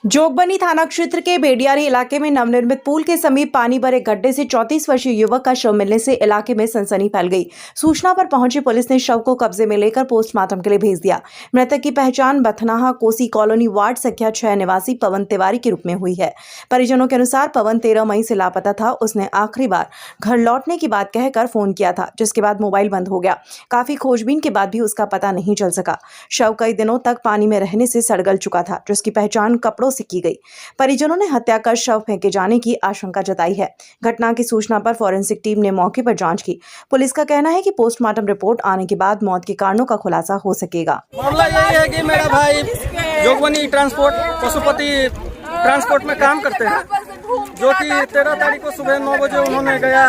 जोगबनी थाना क्षेत्र के बेडियारी इलाके में नवनिर्मित पुल के समीप पानी भरे गड्ढे से 34 वर्षीय युवक का शव मिलने से इलाके में सनसनी फैल गई। सूचना पर पहुंची पुलिस ने शव को कब्जे में लेकर पोस्टमार्टम के लिए भेज दिया। मृतक की पहचान बथनाहा कोसी कॉलोनी वार्ड संख्या 6 निवासी पवन तिवारी के रूप में हुई है। परिजनों के अनुसार पवन 13 मई से लापता था। उसने आखिरी बार घर लौटने की बात कहकर फोन किया था, जिसके बाद मोबाइल बंद हो गया। काफी खोजबीन के बाद भी उसका पता नहीं चल सका। शव कई दिनों तक पानी में रहने से सड़गल चुका था, जिसकी पहचान कपड़ों से की गई। परिजनों ने हत्या कर शव फेंके जाने की आशंका जताई है। घटना की सूचना पर फॉरेंसिक टीम ने मौके पर जांच की। पुलिस का कहना है कि पोस्टमार्टम रिपोर्ट आने के बाद मौत के कारणों का खुलासा हो सकेगा। मामला यही है कि मेरा भाई जोगबनी ट्रांसपोर्ट पशुपति ट्रांसपोर्ट में काम करते हैं, जो कि 13 तारीख को सुबह 9 बजे उन्होंने गया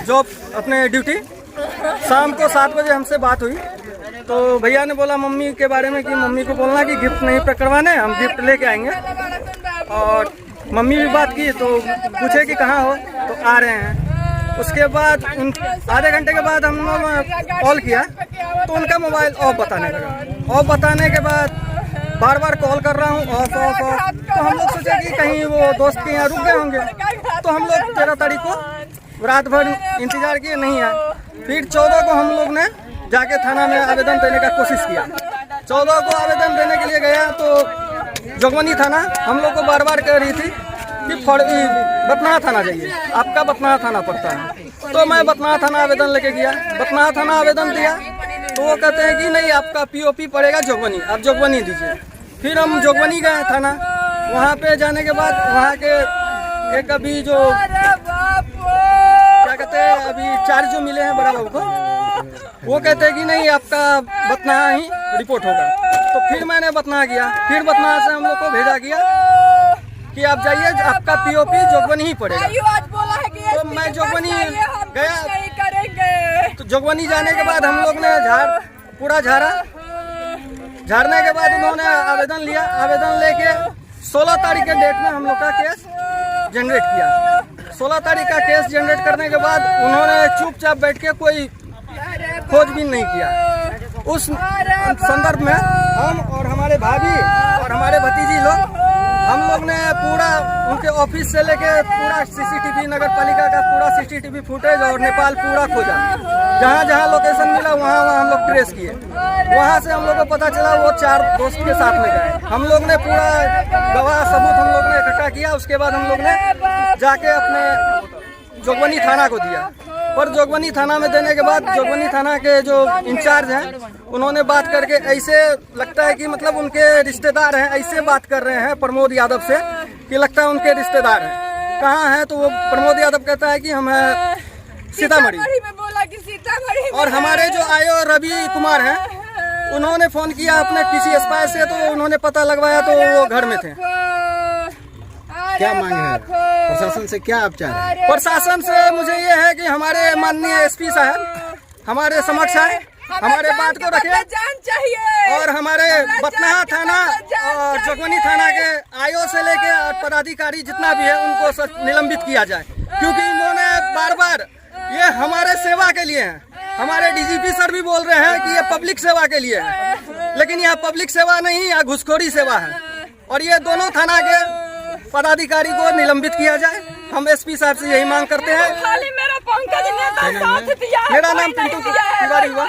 जॉब अपने ड्यूटी। शाम को 7 बजे हमसे बात हुई तो भैया ने बोला मम्मी के बारे में कि मम्मी को बोलना कि गिफ्ट नहीं करवाने, हम गिफ्ट लेके आएंगे। और मम्मी भी बात की तो पूछे कि कहाँ हो, तो आ रहे हैं। उसके बाद आधे घंटे के बाद हम लोग कॉल किया तो उनका मोबाइल ऑफ बताने लगा। ऑफ बताने के बाद बार बार कॉल कर रहा हूँ ऑफ ऑफ ऑफ। तो हम लोग सोचे कि कहीं वो दोस्त के यहाँ रुक गए होंगे, तो हम लोग 13 तारीख को रात भर इंतजार किए, नहीं आए। फिर 14 को हम लोग ने जाके थाना में आवेदन देने का कोशिश किया। 14 को आवेदन देने के लिए गया तो जोगबनी थाना हम लोग को बार बार कह रही थी कि बथनाहा थाना जाइए, आपका बथनाहा थाना पड़ता है। तो मैं बथनाहा थाना आवेदन लेके गया, बथनाहा थाना आवेदन दिया तो वो कहते हैं कि नहीं आपका पीओपी पड़ेगा जोगबनी, आप जोगबनी दीजिए। फिर हम जोगबनी गए थाना। वहाँ पे जाने के बाद वहाँ के एक अभी जो क्या कहते हैं अभी 4 जो मिले हैं बड़ा बाबू को, वो कहते हैं कि नहीं आपका बथनाहा ही रिपोर्ट होगा। तो फिर मैंने बथनाहा किया, फिर बथनाहा से हम लोग को भेजा गया कि आप जाइए आपका पीओपी जोगबनी ही पड़ेगा। तो मैं जोगबनी गया, तो जोगबनी जाने के बाद हम लोग ने पूरा झाड़ा। झाड़ने के बाद उन्होंने आवेदन लिया। आवेदन लेके 16 तारीख के डेट में हम लोग का केस जनरेट किया। 16 तारीख का केस जनरेट करने के बाद उन्होंने चुपचाप बैठ के कोई खोजबीन नहीं किया। उस संदर्भ में हम और हमारे भाभी और हमारे भतीजी लोग हम लोग ने पूरा उनके ऑफिस से लेके पूरा सीसीटीवी नगर पालिका का पूरा सीसीटीवी फुटेज और नेपाल पूरा खोजा। जहाँ जहाँ लोकेशन मिला वहाँ वहाँ हम लोग ट्रेस किए। वहाँ से हम लोग को पता चला वो 4 दोस्त के साथ में गए। हम लोग ने पूरा गवाह सबूत हम लोग ने इकट्ठा किया। उसके बाद हम लोग ने जाके अपने जोगबनी थाना को दिया। पर जोगबनी थाना में देने के बाद जोगबनी थाना के जो इंचार्ज हैं उन्होंने बात करके ऐसे लगता है कि मतलब उनके रिश्तेदार हैं, ऐसे बात कर रहे हैं प्रमोद यादव से कि लगता है उनके रिश्तेदार हैं। कहाँ हैं तो वो प्रमोद यादव कहता है कि हम हैं सीतामढ़ी में। और हमारे जो आयो रवि कुमार हैं उन्होंने फोन किया अपने किसी स्पाई से, तो उन्होंने पता लगवाया तो वो घर में थे। क्या मांग है प्रशासन से, क्या आप चाह रहे हैं? प्रशासन से मुझे ये है कि हमारे माननीय एसपी साहब हमारे समक्ष आए, हमारे बात को रखें और हमारे बथनाहा थाना और जोगबनी थाना के आईओ से लेके और पदाधिकारी जितना भी है उनको निलंबित किया जाए। क्योंकि इन्होंने बार बार ये हमारे सेवा के लिए हैं। हमारे डीजीपी सर भी बोल रहे हैं कि ये पब्लिक सेवा के लिए है, लेकिन यह पब्लिक सेवा नहीं, यह घुसखोरी सेवा है। और ये दोनों थाना के पदाधिकारी को निलंबित किया जाए। हम एसपी साहब से यही मांग करते हैं। खाली मेरा पंकज नेता साथ दिया, मेरा नाम पिंटू तिवारी हुआ।